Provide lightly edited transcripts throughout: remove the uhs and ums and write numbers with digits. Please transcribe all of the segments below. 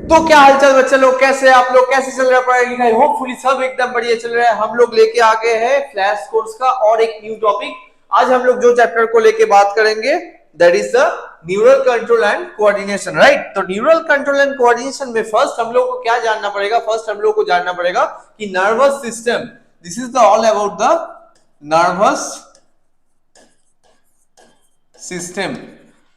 तो क्या हालचाल बच्चे लोग, कैसे आप लोग, कैसे चल रहा है पढ़ाई लिखाई? होपफुली सब एकदम बढ़िया चल रहा है। हम लोग लेके आ गए हैं फ्लैश कोर्स का और एक न्यू टॉपिक। आज हम लोग जो चैप्टर को लेके बात करेंगे that is the neural control and coordination, right. तो न्यूरल कंट्रोल एंड कोऑर्डिनेशन में फर्स्ट हम लोग को क्या जानना पड़ेगा? फर्स्ट हम लोग को जानना पड़ेगा कि nervous system, this is the all about the nervous system,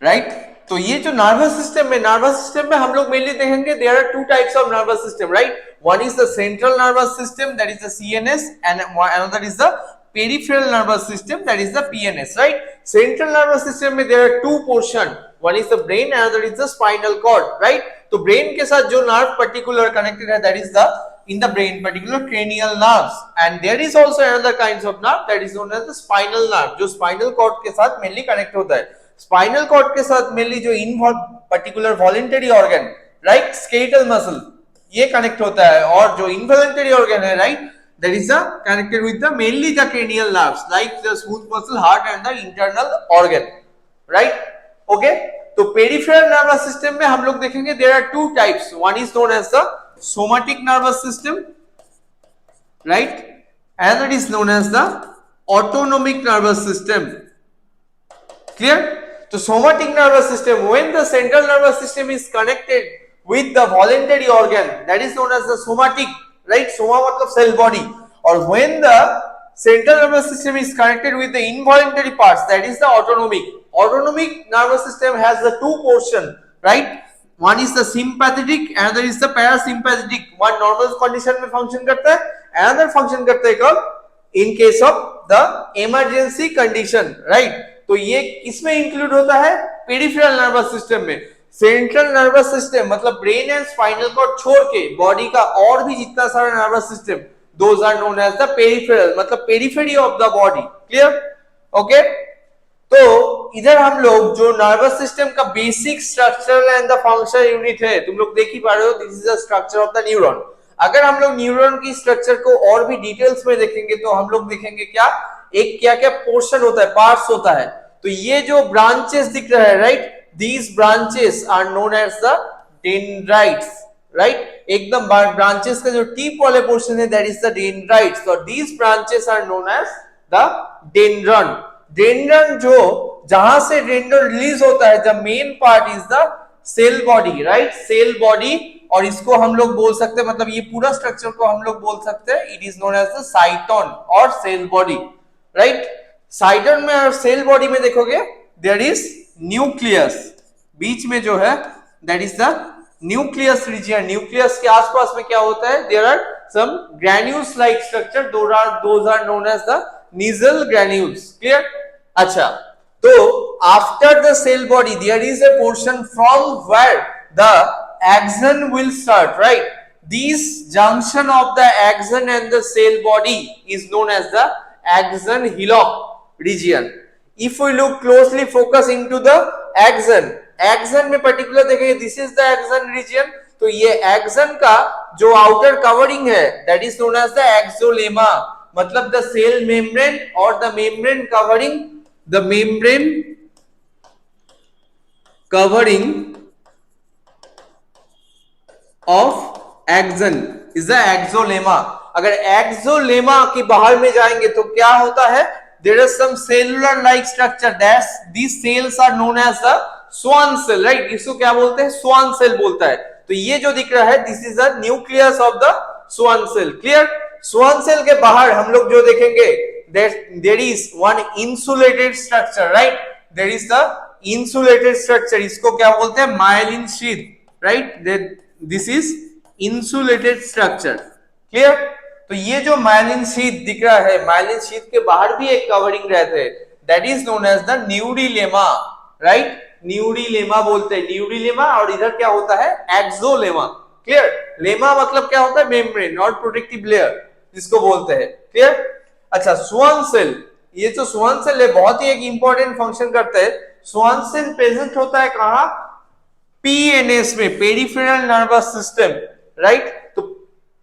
right. तो ये जो नर्वस सिस्टम में हम लोग मेनली देखेंगे there are two types of nervous system, right. One is the central nervous system that is the CNS and another is the peripheral nervous system that is the PNS, right. Central nervous system में there are two portion, one is the brain and another is the spinal cord, right. तो brain के साथ जो nerve particular connected है that is the in the brain particular cranial nerves, and there is also another kinds of nerve that is known as the spinal nerve, जो spinal cord के साथ mainly connect होता है। spinal cord के साथ mainly जो particular voluntary organ, right, skeletal muscle, ये connect होता है, और जो involuntary organ है, right, that is connected with the mainly the cranial nerves like the smooth muscle, heart and the internal organ, right, okay। तो peripheral nervous system में हम लोग देखेंगे there are two types, one is known as the somatic nervous system, right, and it is known as the autonomic nervous system, clear। so somatic nervous system, when the central nervous system is connected with the voluntary organ that is known as the somatic, right, soma matlab cell body, or when the central nervous system is connected with the involuntary parts that is the autonomic nervous system has the two portion, right, one is the sympathetic, another is the parasympathetic, one normal condition में function करता है, another function करता है कब in case of the emergency condition, right। तो ये किसमें include होता है? peripheral nervous system में। central nervous system मतलब brain and spinal cord छोड़ के body का और भी जितना सारा nervous system, those are known as the peripheral, मतलब periphery of the body, clear, okay। तो इधर हम लोग जो नर्वस सिस्टम का basic structure and the function unit है, तुम लोग देख ही पा रहे हो, this is the structure of the neuron. अगर हम लोग न्यूरॉन की स्ट्रक्चर को और भी डिटेल्स में देखेंगे तो हम लोग देखेंगे क्या एक क्या क्या पोर्शन होता है, पार्ट्स होता है। तो ये जो ब्रांचेस दिख रहा है, right, these branches are known as the dendrites, right. एकदम ब्रांचेस का जो टीप वाले पोर्शन है दैट इज द डेंड्राइट्स, और these branches are known as the dendron. Dendron जो जहां से डेंड्रन रिलीज होता है, the main part is the cell body, right, cell body, और इसको हम लोग बोल सकते हैं, मतलब ये पूरा स्ट्रक्चर को हम लोग बोल सकते हैं it is known as the cyton और सेल बॉडी, राइट। साइटोन में और सेल बॉडी में देखोगे देयर इज न्यूक्लियस, बीच में जो है that is the nucleus region. Nucleus के आसपास में क्या होता है? There are some granules like structure, those are known as the Nissl granules, clear. अच्छा, तो after the cell body there is a portion from where the axon will start, right, this junction of the axon and the cell body is known as the axon hillock region। if we look closely focus into the axon में particular देखेंगे this is the axon region। तो ये axon का जो outer covering है that is known as the axolemma, मतलब the cell membrane और the membrane covering, the membrane covering of axon is the axolemma. अगर एक्सोलेमा के बाहर में जाएंगे तो क्या होता है? There is some cellular like structure, this cells are known as the Schwann cell, right. इसको क्या बोलते हैं? स्वान सेल बोलता है। तो ये जो दिख रहा है this is the nucleus of the Schwann cell, clear. Schwann cell के बाहर हम लोग जो देखेंगे there is one insulated structure, right, there is the insulated structure, इसको क्या बोलते हैं? Myelin sheath, right, this is insulated structure, clear. तो ये जो मायलिन शीथ दिख रहा है, मायलिन शीथ के बाहर भी एक कवरिंग रहते हैं that is known as the neurilemma, right, neurilemma बोलते हैं, न्यूरिलेमा। और इधर क्या होता है? Axolemma, clear. लेमा मतलब क्या होता है? मेम्ब्रेन और प्रोटेक्टिव लेयर जिसको बोलते हैं, क्लियर। अच्छा, स्वान सेल, ये जो स्वान सेल है बहुत ही एक इंपॉर्टेंट फंक्शन करता है। स्वान सेल प्रेजेंट होता है कहां? पीएनएस में, पेरिफेरल नर्वस सिस्टम, राइट। तो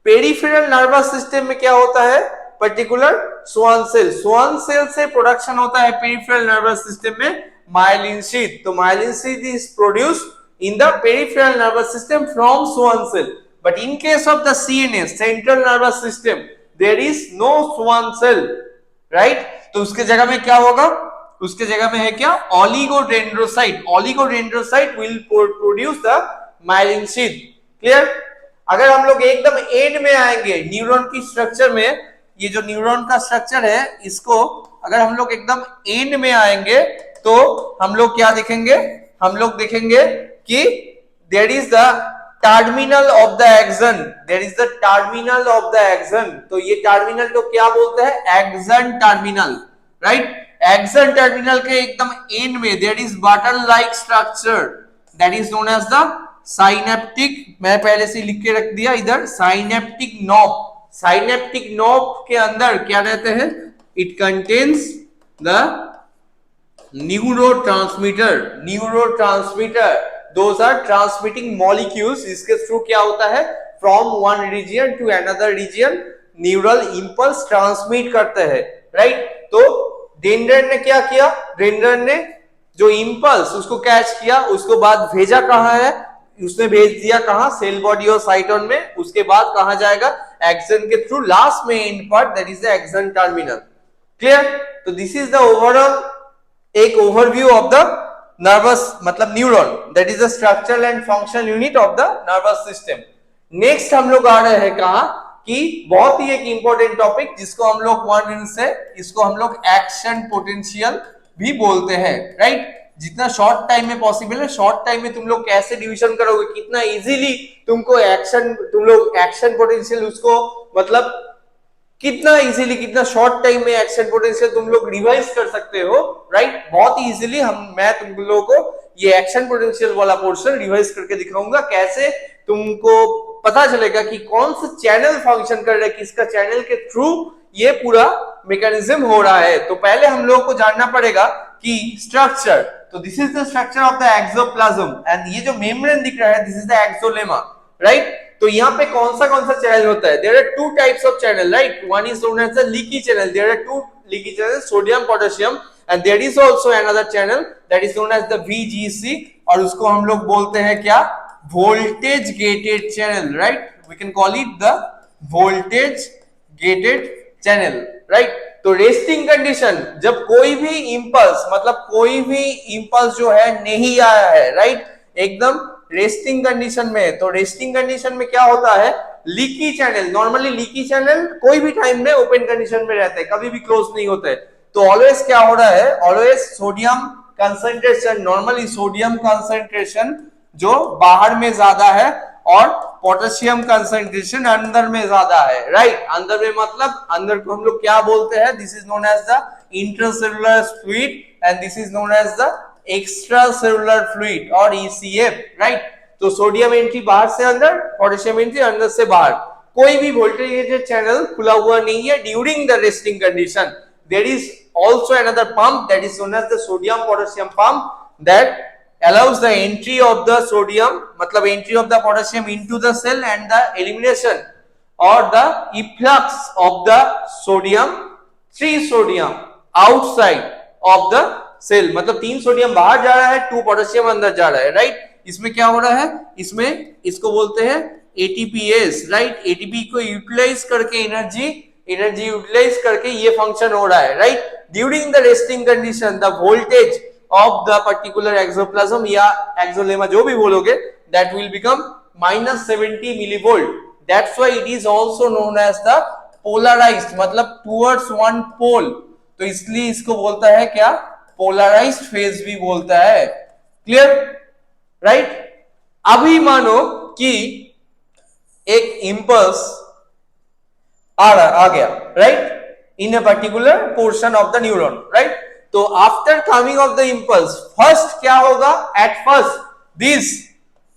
पेरिफेरल नर्वस सिस्टम में क्या होता है? पर्टिकुलर स्वान सेल से प्रोडक्शन होता है पेरिफेरल नर्वस सिस्टम में मायलिन शीथ। तो myelin sheath is produced in the peripheral nervous system from Schwann cell. But in case of the CNS, central nervous system, there is no Schwann cell, right? तो उसके जगह में क्या होगा? उसके जगह में है क्या? Oligodendrocyte. Oligodendrocyte will produce the myelin sheath. Clear? अगर हम लोग एकदम एंड में आएंगे न्यूरॉन की स्ट्रक्चर में, ये जो न्यूरॉन का स्ट्रक्चर है, इसको अगर हम लोग एकदम एंड में आएंगे तो हम लोग क्या देखेंगे? हम लोग देखेंगे कि there is the terminal of the axon, there is the terminal of the axon. तो ये टर्मिनल तो क्या बोलते हैं? Axon terminal, right? Axon terminal के एकदम एंड में there is button like structure that is known as the synaptic. मैं पहले से लिख के रख दिया इधर, साइनेप्टिक नॉब. साइनेप्टिक नॉब के अंदर क्या रहते हैं? It contains the neurotransmitter. Neurotransmitter, those are transmitting molecules. इसके थ्रू क्या होता है? From one region to another region neural impulse transmit करते हैं, राइट? तो डेंड्रन ने क्या किया? डेंड्रन ने जो इंपल्स उसको कैच किया, उसको बाद भेजा कहां है? उसने भेज दिया कहां? सेल बॉडी और साइटोन में. उसके बाद कहां जाएगा? एक्सन के थ्रू लास्ट में and part, that is the action terminal. Clear? तो दिस इज द ओवरऑल एक ओवरव्यू ऑफ द नर्वस मतलब neuron, that is the structural and functional unit of the nervous system. Next हम लोग आ रहे हैं कहां कि बहुत ही एक इंपॉर्टेंट टॉपिक जिसको हम लोग वन से इसको हम लोग एक्शन पोटेंशियल भी बोलते हैं, राइट? जितना शॉर्ट टाइम में पॉसिबल है, शॉर्ट टाइम में तुम लोग कैसे डिवीजन करोगे, कितना इजीली तुमको एक्शन, तुम लोग एक्शन पोटेंशियल उसको मतलब कितना इजीली, कितना शॉर्ट टाइम में एक्शन पोटेंशियल तुम लोग रिवाइज कर सकते हो, राइट? बहुत इजीली मैं तुम लोगों को ये एक्शन पोटेंशियल वाला पोर्शन रिवाइज करके दिखाऊंगा. कैसे तुमको पता चलेगा कि कौन सा चैनल फंक्शन कर रहा है, किसका चैनल के थ्रू ये पूरा मैकेनिज्म हो रहा है. तो पहले हम लोग को जानना पड़ेगा कि स्ट्रक्चर. तो this is the structure of the axoplasm and ये जो मेम्ब्रेन दिख रहा है, this is the axolemma, right? तो यहाँ पे कौन सा चैनल होता है? There are two types of channel, right? One is known as the leaky channel. There are two leaky channel, sodium potassium, and there is also another channel that is known as the VGC, और उसको हम लोग बोलते हैं क्या? Voltage gated channel, right? We can call it the voltage gated channel, right? तो resting condition, जब कोई भी इंपल्स मतलब कोई भी इंपल्स जो है नहीं आया है, राइट? एकदम रेस्टिंग कंडीशन में. तो रेस्टिंग कंडीशन में क्या होता है? Leaky channel. Normally leaky channel कोई भी टाइम में ओपन कंडीशन में रहते हैं, कभी भी क्लोज नहीं होते. तो ऑलवेज क्या हो रहा है? Always sodium concentration, normally sodium concentration जो बाहर में ज्यादा है और पोटेशियम कंसंट्रेशन अंदर में ज्यादा है, राइट? अंदर में मतलब अंदर को हम लोग क्या बोलते हैं? This is known as the intracellular fluid and this is known as the extracellular fluid और ECF, राइट? तो सोडियम एंट्री बाहर से अंदर, पोटेशियम एंट्री अंदर से बाहर. कोई भी वोल्टेज चैनल खुला हुआ नहीं है during the resting condition. There is also another pump that is known as the sodium potassium pump that allows the entry of the sodium मतलब entry of the potassium into the cell and the elimination or the efflux of the sodium, free sodium outside of the cell. मतलब 3 sodium बाहर जा रहा है, 2 potassium अंदर जा रहा है, राइट? इसमें क्या हो रहा है? इसमें इसको बोलते हैं ATPase, राइट? ATP को यूटिलाइज करके एनर्जी यूटिलाइज करके ये फंक्शन हो रहा है, right? During the resting condition the voltage of the particular exoplasm या exolema जो भी बोलोगे, that will become -70 millivolt. That's why it is also known as the polarized, मतलब towards one pole. तो इसलिए इसको बोलता है क्या? polarized phase भी बोलता है. Clear? Right? अभी मानो कि एक impulse आ गया, right? In a particular portion of the neuron, right? तो after coming of the impulse first क्या होगा? एट फर्स्ट दिस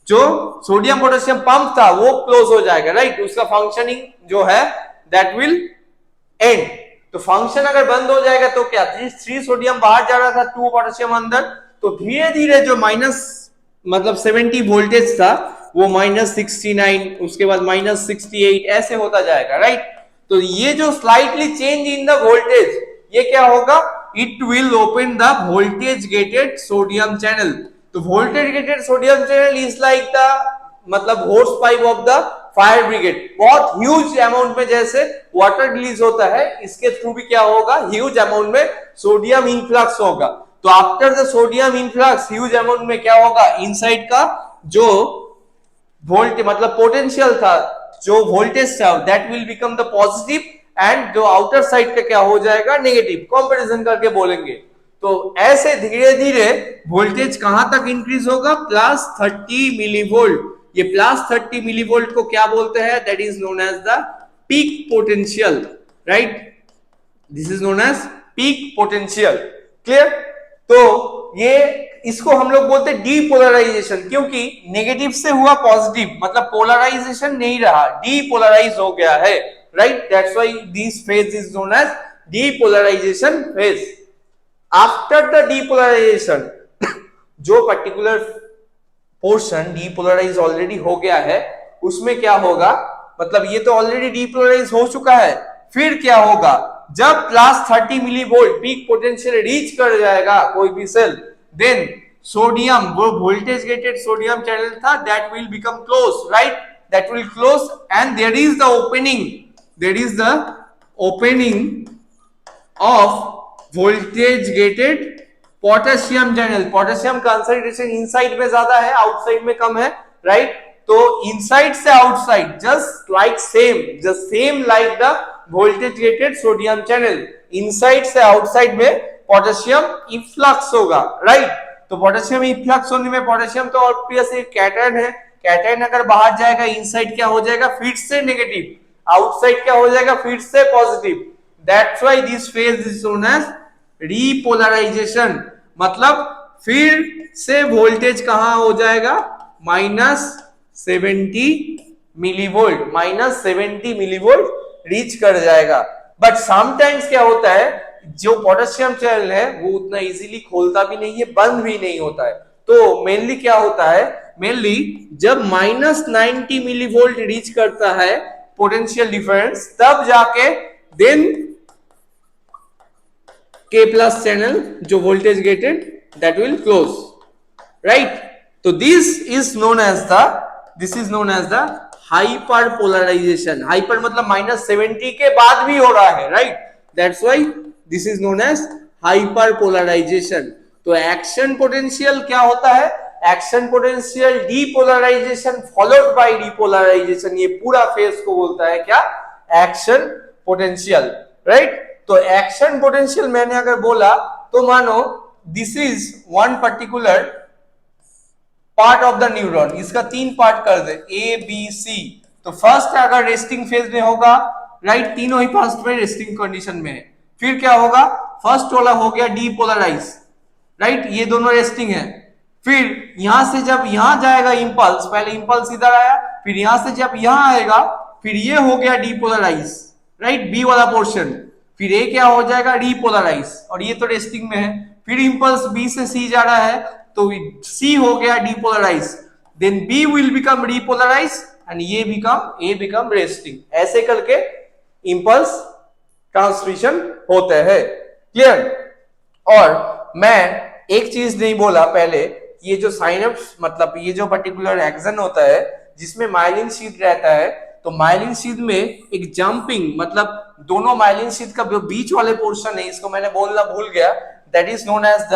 जो सोडियम पोटेशियम पंप था वो क्लोज हो जाएगा, राइट? उसका फंक्शनिंग जो है दैट विल एंड. तो फंक्शन अगर बंद हो जाएगा तो क्या? 3 सोडियम बाहर जा रहा था, 2 पोटेशियम अंदर. तो धीरे धीरे जो माइनस मतलब 70 वोल्टेज था वो -69, उसके बाद -68 ऐसे होता जाएगा, राइट? तो ये जो slightly change in the voltage, ये क्या होगा? It will open the voltage gated sodium channel. तो voltage gated sodium channel is like the मतलब hose pipe of the fire brigade. बहुत ह्यूज अमाउंट में जैसे वाटर रिलीज होता है, इसके थ्रू भी क्या होगा, ह्यूज अमाउंट में सोडियम इनफ्लक्स होगा। तो after the sodium influx huge amount में क्या होगा, इनसाइड का जो वोल्टेज मतलब पोटेंशियल था, जो वोल्टेज था, that will become the positive and जो आउटर साइड का क्या हो जाएगा, नेगेटिव। कंपैरिजन करके बोलेंगे तो ऐसे धीरे धीरे वोल्टेज कहां तक इंक्रीज होगा, प्लस 30 मिलीवोल्ट। ये प्लस 30 मिलीवोल्ट को क्या बोलते हैं, that is known as the peak potential, right. This is known as peak potential. Clear. तो ये इसको हम लोग बोलते हैं डीपोलराइजेशन, क्योंकि नेगेटिव से हुआ पॉजिटिव, मतलब पोलराइजेशन नहीं रहा, डीपोलराइज हो गया है, right. That's why this phase is known as depolarization phase. After the depolarization जो पर्टिकुलर पोर्शन डीपोलराइज ऑलरेडी हो गया है, उसमें क्या होगा, मतलब ये तो ऑलरेडी डीपोलराइज हो चुका है, फिर क्या होगा, जब plus 30 millivolt peak potential reach कर जाएगा कोई भी सेल, देन सोडियम, वो वोल्टेज गेटेड सोडियम चैनल था, that will become close, right, that will close and there is the opening, there is the opening of voltage gated potassium channel. Potassium concentration inside में ज्यादा है, outside में कम है, right. तो inside से outside just like same like the voltage gated sodium channel, inside से outside में potassium efflux होगा, राइट। तो पोटेशियम इफ्लक्स होने में पोटेशियम तो ऑब्वियसली कैटायन है, कैटायन अगर बाहर जाएगा इनसाइड क्या हो जाएगा, फिर से नेगेटिव, आउटसाइड क्या हो जाएगा, फिर से positive. That's why this phase is known as repolarization. मतलब फिर से वोल्टेज कहां हो जाएगा, -70 मिलीवोल्ट, -70 मिलीवोल्ट रीच कर जाएगा। बट समटाइम्स क्या होता है, जो पोटेशियम चैनल है वो उतना इजीली खोलता भी नहीं है, बंद भी नहीं होता है। तो मेनली क्या होता है, मेनली जब -90 मिलीवोल्ट रीच करता है पोटेंशियल डिफरेंस, तब जाके देन K plus channel जो voltage gated that will close, right। तो this is known as the hyperpolarization। hyper मतलब -70 के बाद भी हो रहा है, right, that's why this is known as hyperpolarization। तो एक्शन पोटेंशियल क्या होता है, action potential depolarization followed by depolarization, ये पूरा फेज को बोलता है क्या, एक्शन पोटेंशियल, राइट। तो एक्शन पोटेंशियल मैंने अगर बोला तो मानो this is one particular part of the neuron, इसका 3 पार्ट कर दे, ए बी सी। तो फर्स्ट अगर रेस्टिंग फेज में होगा, राइट, तीनों ही फर्स्ट में रेस्टिंग कंडीशन में है। फिर क्या होगा, फर्स्ट वाला हो गया डीपोलराइज, राइट, ये दोनों रेस्टिंग है। फिर यहां से जब यहां जाएगा इंपल्स, पहले इंपल्स इधर आया, फिर यहां से जब यहां आएगा, फिर ये हो गया डीपोलराइज, राइट, बी वाला पोर्शन। फिर ए क्या हो जाएगा, डीपोलराइज, और ये तो रेस्टिंग में है। फिर इंपल्स बी से सी जा रहा है, तो सी हो गया depolarize, then B will become depolarize and ये ए बिकम रेस्टिंग। ऐसे करके इंपल्स ट्रांसमिशन होते हैं। क्लियर। और मैं एक चीज नहीं बोला पहले, ये जो साइनप्स मतलब ये जो पर्टिकुलर एक्सन होता है जिसमें माइलिन शीथ रहता है, तो माइलिन शीथ में एक जंपिंग मतलब दोनों माइलिन शीथ का जो बीच वाले पोर्शन है, इसको मैंने बोलना भूल गया, that is known as the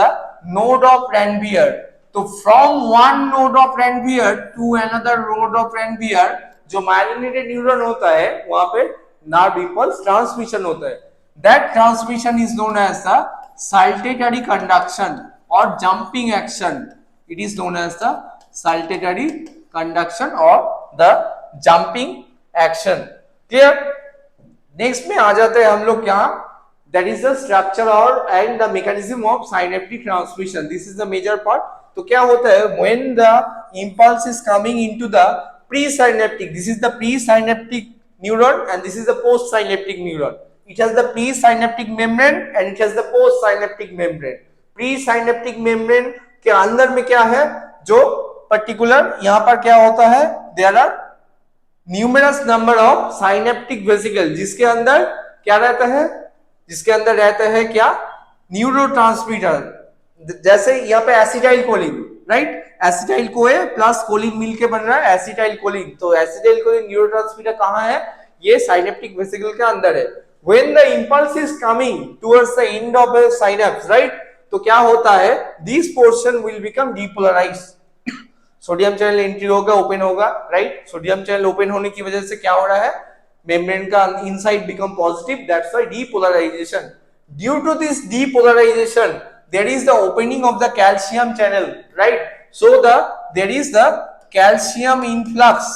node of Ranvier. तो from one node of Ranvier to another node of Ranvier जो माइलिनेटेड न्यूरॉन होता है, वहां पे नर्व इंपल्स ट्रांसमिशन होता है। That transmission is known as the saltatory conduction और jumping action. It is known as the saltatory conduction और the jumping action. Clear. Next में आ जाते हैं हम लोग क्या, दैट इज द स्ट्रक्चर और and the mechanism of synaptic transmission. This is the major part. तो क्या होता है, when the impulse is coming into the pre synaptic, this is the pre synaptic neuron and this is the post synaptic neuron. It has the pre synaptic membrane and it has the post synaptic membrane. Pre synaptic membrane के अंदर में क्या है, जो particular यहाँ पर क्या होता है, there are numerous number of synaptic vesicle, जिसके अंदर क्या रहता है, जिसके अंदर रहता है क्या, न्यूरोट्रांसमीटर। जैसे यहाँ पे acetyl Colin, right, acetyl CoA plus choline मिलके बन रहा है एसिटाइल कोलिन। तो एसिटाइल कोलिन न्यूरोट्रांसमीटर कहाँ है? ये साइनेप्टिक वेसिकल के अंदर है। When the impulse is coming towards the end of a synapse, right? तो क्या होता है? This portion will become depolarized. Sodium channel entry होगा, ओपन होगा, राइट? सोडियम चैनल ओपन होने की वजह से क्या हो रहा है? मेम्ब्रेन का inside become positive, that's why depolarization. Due to this depolarization there is the opening of the calcium channel, right? So there is the calcium influx,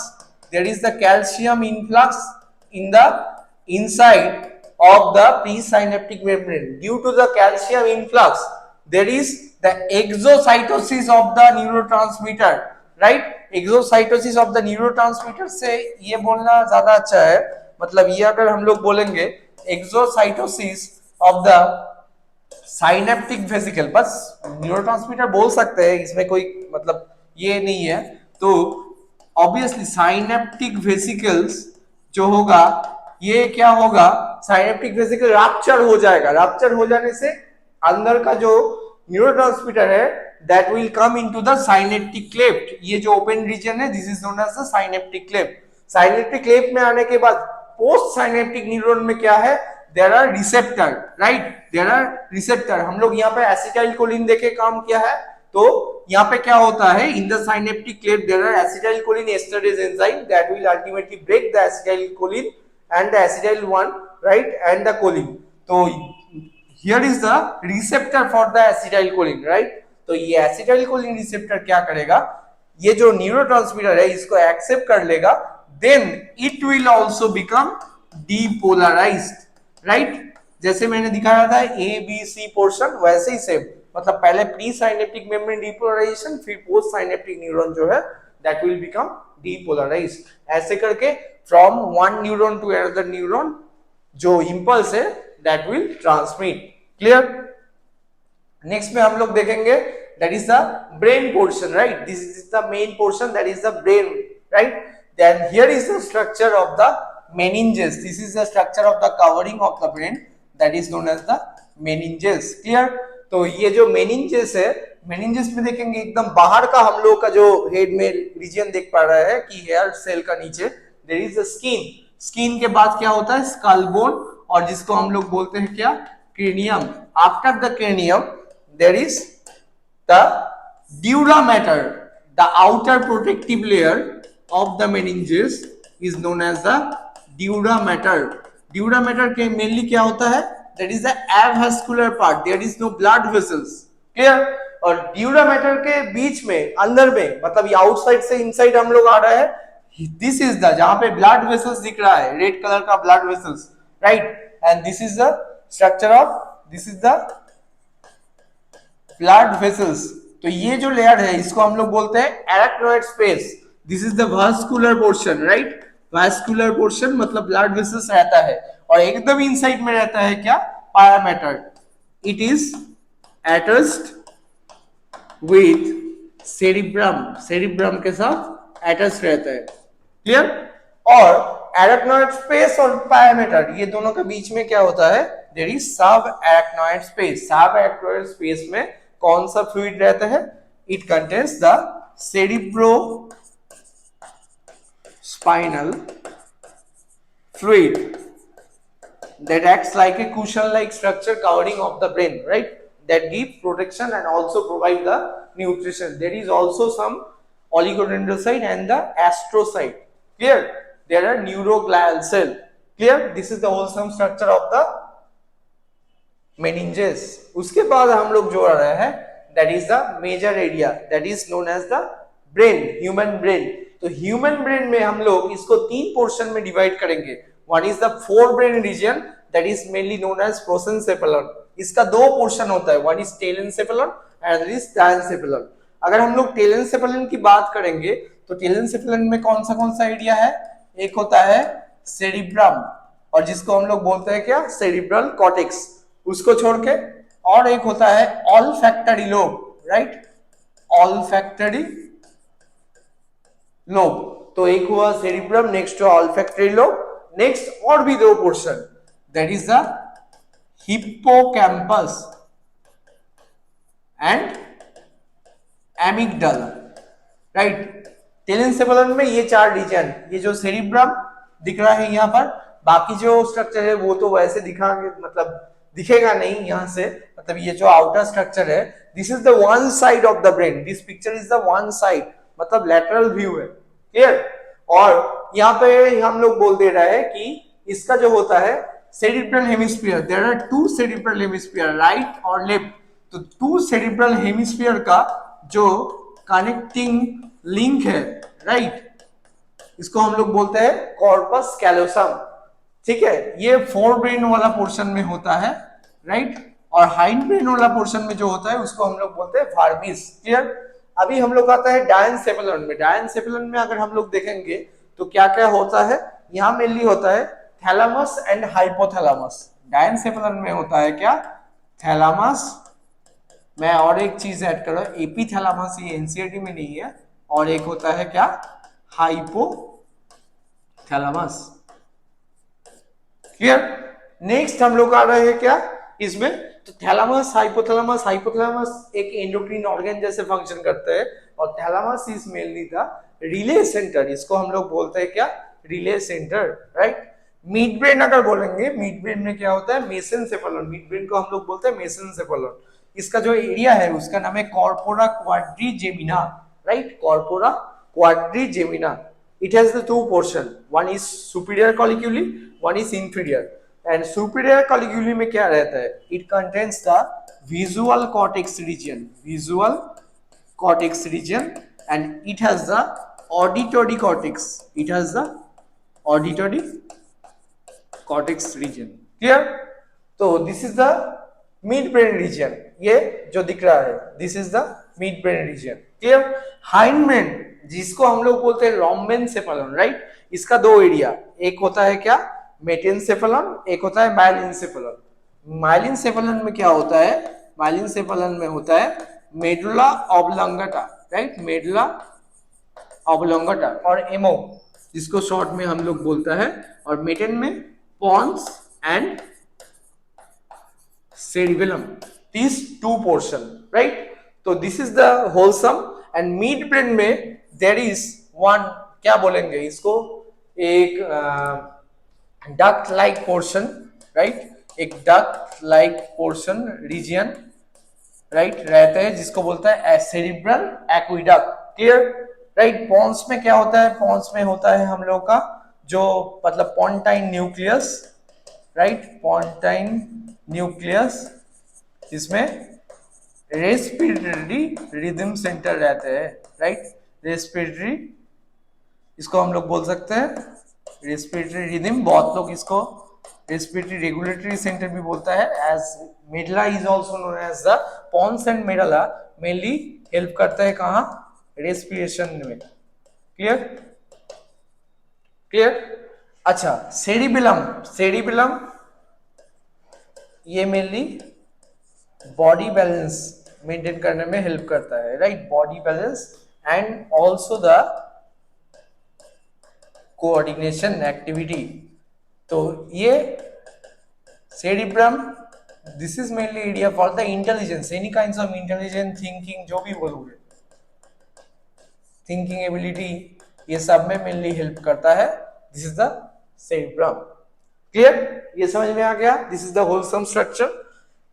there is the calcium influx in the inside of the presynaptic membrane. Due to the calcium influx there is the exocytosis of the neurotransmitter, right? exocytosis of the neurotransmitter से ये बोलना ज्यादा अच्छा है, मतलब ये अगर हम लोग बोलेंगे exocytosis of the synaptic vesicle, बस न्यूरोट्रांसमीटर बोल सकते हैं, इसमें कोई मतलब ये नहीं है। तो ऑब्वियसली साइनेप्टिक वेसिकल्स जो होगा ये क्या होगा? साइनेप्टिक वेसिकल रप्चर हो जाएगा। रप्चर हो जाने से अंदर का जो न्यूरोट्रांसमीटर है that will come into the synaptic cleft. ये जो ओपन रीजन है this is known as the synaptic cleft. Synaptic cleft में आने के बाद पोस्ट साइनेप्टिक न्यूरॉन में क्या है? There are receptor, right? There are receptor. हम लोग यहाँ पे एसिटाइल कोलिन देके काम किया है, तो यहाँ पे क्या होता है? In the synaptic cleft there are acetylcholine esterase enzyme that will ultimately break the acetylcholine and the acetyl 1, right, and the choline. तो here is the receptor for the acetyl choline, right? तो ये acetyl choline receptor क्या करेगा? ये जो neurotransmitter है इसको accept कर लेगा, then it will also become depolarized, right? जैसे मैंने दिखाया था ए बी सी पोर्शन, वैसे ही सेम, मतलब पहले प्री साइनेप्टिक मेम्ब्रेन डीपोलराइजेशन, फिर पोस्ट साइनेप्टिक न्यूरॉन जो है दैट विल बिकम डीपोलराइज्ड। ऐसे करके from one neuron to another neuron जो इंपल्स है that will transmit. Clear? Next में हम लोग देखेंगे that is the brain portion, right? This is the main portion, that is the brain, right? Then here is the structure of the meninges. This is the structure of the covering of the brain that is known as the meninges. Clear? तो ये जो meninges है, meninges में देखेंगे एकदम बाहर का हम लोग का जो हेड में रीजन देख पा रहा है कि हेयर सेल का नीचे there is the skin. Skin के बाद क्या होता है? skull bone, और जिसको हम लोग बोलते हैं क्या? cranium. After the cranium there is the dura mater. The outer protective layer of the meninges is known as the dura mater. Dura mater के मेनली क्या होता है? That is the avascular part, there is no blood vessels. Clear? और dura mater के बीच में अंदर में, मतलब ये आउटसाइड से इनसाइड हम लोग आ रहा है, दिस इज द जहां पे ब्लड वेसल्स दिख रहा है, रेड कलर का blood vessels, right? And this is the structure of, this is the blood vessels. तो ये जो लेयर है इसको हम लोग बोलते हैं arachnoid space. This is the vascular portion, right? Vascular portion मतलब ब्लड वेसल्स रहता है, और एकदम इनसाइड में रहता है क्या? Parameter. It is attached with cerebrum, cerebrum के साथ अटैच रहता है। क्लियर? और एरेक्नोइड स्पेस और पैरामीटर ये दोनों के बीच में क्या होता है? देयर इज सब एरेक्नोइड स्पेस। सब एरेक्नोइड स्पेस में कौन सा फ्लूइड रहता है? It contains the cerebro spinal fluid that acts like a cushion-like structure covering of the brain, right? That gives protection and also provide the nutrition. There is also some oligodendrocyte and the astrocyte. Clear? There are neuroglial cell. Clear? This is the wholesome structure of the meninges. उसके बाद हम लोग जो आ रहे हैं that is the major area that is known as the brain, human brain. तो human brain में हम लोग इसको तीन पोर्शन में डिवाइड करेंगे। One is the forebrain region that is mainly known as prosencephalon. इसका दो पोर्शन होता है, one is telencephalon and is diencephalon. अगर हम लोग टेलेंसेफेलॉन की बात करेंगे तो टेलेंसेफेलॉन में कौन सा एरिया है? एक होता है सेरिब्रम, और जिसको हम लोग बोलते हैं क्या? Cerebral cortex. उसको छोड़ के और एक होता है olfactory lobe, right? Olfactory lobe. तो एक हुआ सेरिब्रम, नेक्स्ट हुआ ऑल्फैक्टरी लोब, नेक्स्ट और भी दो portion that is the hippocampus and amygdala, right. Telencephalon में ये 4 रीजन, ये जो सेरिब्रम दिख रहा है यहाँ पर, बाकी जो स्ट्रक्चर है वो तो वैसे दिखाएंगे, मतलब दिखेगा नहीं यहाँ से, मतलब ये जो आउटर स्ट्रक्चर है, this is the one side of the brain, this picture is the one side, मतलब लैटरल व्यू है, क्लियर। और यहाँ पे हम लोग बोल दे रहे हैं कि इसका जो होता है cerebral hemisphere, there are 2 cerebral hemisphere, right और लेफ्ट। तो 2 सेरिब्रल हेमिस्फीयर का जो कनेक्टिंग लिंक है, राइट, इसको हम लोग बोलते हैं कॉर्पस कैलोसम, ठीक है। ये फोर ब्रेन वाला पोर्शन में होता है, राइट, और हाइंड ब्रेन वाला पोर्शन में जो होता है उसको हम लोग बोलते हैं वार्बिस, क्लियर। अभी हम लोग आता है डायनसेफेलॉन में। डायनसेफेलॉन में अगर हम लोग देखेंगे तो क्या क्या होता है, यहाँ मेनली होता है थैलामस एंड हाइपोथैलामस। डायनसेफेलॉन में होता है क्या, थैलामस, मैं और एक चीज ऐड कर रहा हूं, एपीथैलामस, ये एनसीईआरटी में नहीं है, और एक होता है क्या, हाइपोथैलामस, क्लियर। नेक्स्ट हम लोग आ रहे हैं क्या इसमें, तो थैलामस, हाइपोथैलामस। हाइपोथैलामस एक एंडोक्राइन ऑर्गन जैसे फंक्शन करते हैं, और thalamus is mainly the relay centre, इसको हम लोग बोलते हैं क्या, relay centre, right. Mid brain अगर बोलेंगे, मिड ब्रेन में क्या होता है, मेसेनसेफेलॉन, मिड ब्रेन को हम लोग बोलते हैं मेसेनसेफेलॉन। इसका जो एरिया है उसका नाम है corpora quadrigemina, right, corpora quadrigemina. It has the 2 portion, one is superior colliculi, one is inferior. And superior colliculi में क्या रहता है, it contains the visual cortex region, visual cortex region, and it has the auditory cortex, it has the auditory cortex region, clear। तो this is the mid brain region, ये जो दिख रहा है this is the mid brain region, clear। hind brain जिसको हम लोग बोलते हैं लॉम्बेनसेफेलॉन, राइट, इसका 2 एरिया, एक होता है क्या, मेटेनसेफेलॉन, एक होता है माइलिनसेफेलॉन। माइलिनसेफेलॉन में क्या होता है, माइलिनसेफेलॉन में होता है medulla oblongata, right, medulla oblongata, और एमो जिसको शॉर्ट में हम लोग बोलता है, और मेटेन में Pond's and cerebellum, these 2 portion, right। तो this is the wholesome, and mid brain में there is one, क्या बोलेंगे इसको, एक duct like portion, right, एक duct like portion region, right, रहता है जिसको बोलता है cerebral aqueduct, clear, right। Pons में क्या होता है, पॉन्स में होता है हम लोग का जो मतलब पोंटाइन न्यूक्लियस, राइट, पोंटाइन न्यूक्लियस, जिसमें रेस्पिरेटरी रिदम सेंटर रहते हैं, राइट, रेस्पिरेटरी, इसको हम लोग बोल सकते हैं रेस्पिरेटरी रिदम, बहुत लोग इसको रेस्पिरेटरी रेगुलेटरी सेंटर भी बोलता है, as medulla is also known as the pons and medulla, mainly help करता है कहाँ, रेस्पिरेशन में, क्लियर, क्लियर। अच्छा, सेरिबेलम, सेरिबेलम ये मेनली बॉडी बैलेंस मेंटेन करने में हेल्प करता है, right, body balance and also the coordination activity. तो ये cerebrum, this is mainly area for the intelligence, any kinds of intelligent thinking, जो भी बोलोगे, थिंकिंग एबिलिटी, ये सब में मेनली हेल्प करता है, this is the cerebrum, clear, ये समझ में आ गया, this is the wholesome structure.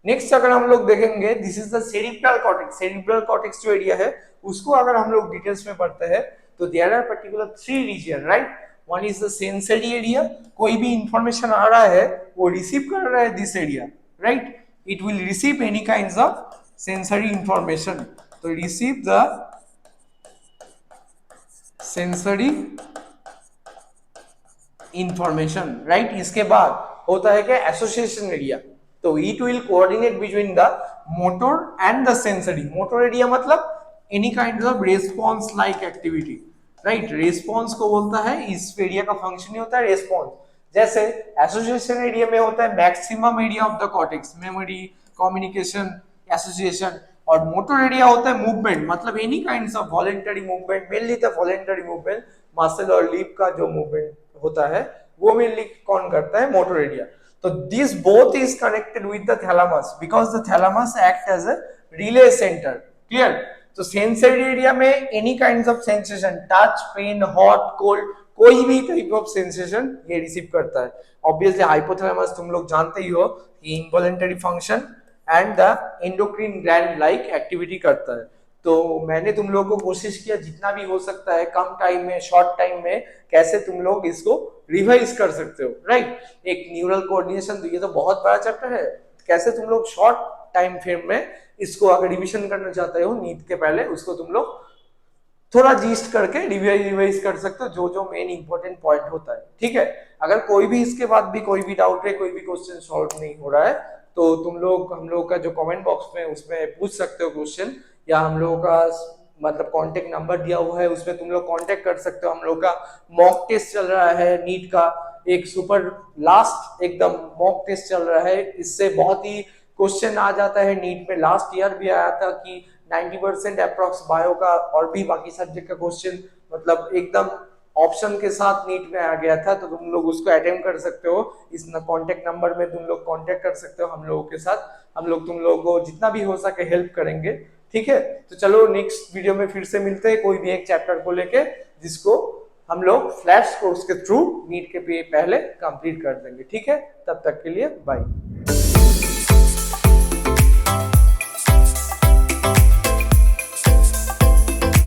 Next अगर हम लोग देखेंगे, this is the cerebral cortex, cerebral cortex जो एरिया है उसको अगर हम लोग डिटेल्स में पढ़ते हैं तो there are particular 3 region, right. One is the sensory area, कोई भी इंफॉर्मेशन आ रहा है वो रिसीव कर रहा है this area, right, it will receive any kinds of sensory information, तो receive the sensory information, right. इसके बाद होता है क्या, एसोसिएशन एरिया, तो it will coordinate between the motor and the sensory. Motor area मतलब any kind of response like activity, right, response को बोलता है, इस एरिया का फंक्शन ही होता है रेस्पॉन्स। जैसे एसोसिएशन एरिया में होता है maximum area of the cortex, memory, communication, association, और मोटर एरिया होता है मूवमेंट, मतलब any kinds of voluntary movement, mainly the voluntary movement, muscle और लिप का जो मूवमेंट होता है वो मेनली कौन करता है, मोटर एरिया। तो this both is connected with the thalamus because the thalamus act as a relay centre, clear. तो सेंसरी एरिया में any kind of sensation, touch, pain, hot, cold, कोई भी टाइप ऑफ सेंसेशन ये receive करता है। Obviously hypothalamus तुम लोग जानते ही हो कि involuntary function and the endocrine gland like activity करता है। तो मैंने तुम लोगों को कोशिश किया जितना भी हो सकता है कम टाइम में, शॉर्ट टाइम में कैसे तुम लोग इसको रिवाइज कर सकते हो, राइट। एक न्यूरल कोऑर्डिनेशन, तो ये तो बहुत बड़ा चैप्टर है, कैसे तुम लोग शॉर्ट टाइम फ्रेम में इसको अगर रिविजन करना चाहते हो नीट के पहले, उसको तुम लोग थोड़ा जीस्ट करके रिवाइज कर सकते हो जो जो मेन इंपॉर्टेंट पॉइंट होता है, ठीक है। अगर कोई भी इसके बाद भी कोई भी डाउट है, कोई भी क्वेश्चन सॉल्व नहीं हो रहा है, तो तुम लोग हम लोग का जो कमेंट बॉक्स में उसमें पूछ सकते हो क्वेश्चन, या हम लोगों का मतलब कांटेक्ट नंबर दिया हुआ है उसमें तुम लोग कांटेक्ट कर सकते हो। हम लोग का मॉक टेस्ट चल रहा है नीट का, एक सुपर लास्ट एकदम मॉक टेस्ट चल रहा है। इससे बहुत ही क्वेश्चन आ जाता है नीट में। लास्ट ईयर भी आया था कि 90% अप्रॉक्स बायो का और भी बाकी सब्जेक्ट का क्वेश्चन मतलब एकदम ऑप्शन के साथ नीट में आ गया था, तो तुम लोग उसको अटेम्प्ट कर सकते हो। इस कॉन्टेक्ट नंबर में तुम लोग कांटेक्ट कर सकते हो हम लोगों के साथ। हम लोग तुम लोगों को जितना भी हो सके हेल्प करेंगे, ठीक है। तो चलो नेक्स्ट वीडियो में फिर से मिलते हैं कोई भी एक चैप्टर को लेके, जिसको हम लोग फ्लैश कोर्स के थ्रू नीट के पहले कंप्लीट कर देंगे, ठीक है। तब तक के लिए बाय।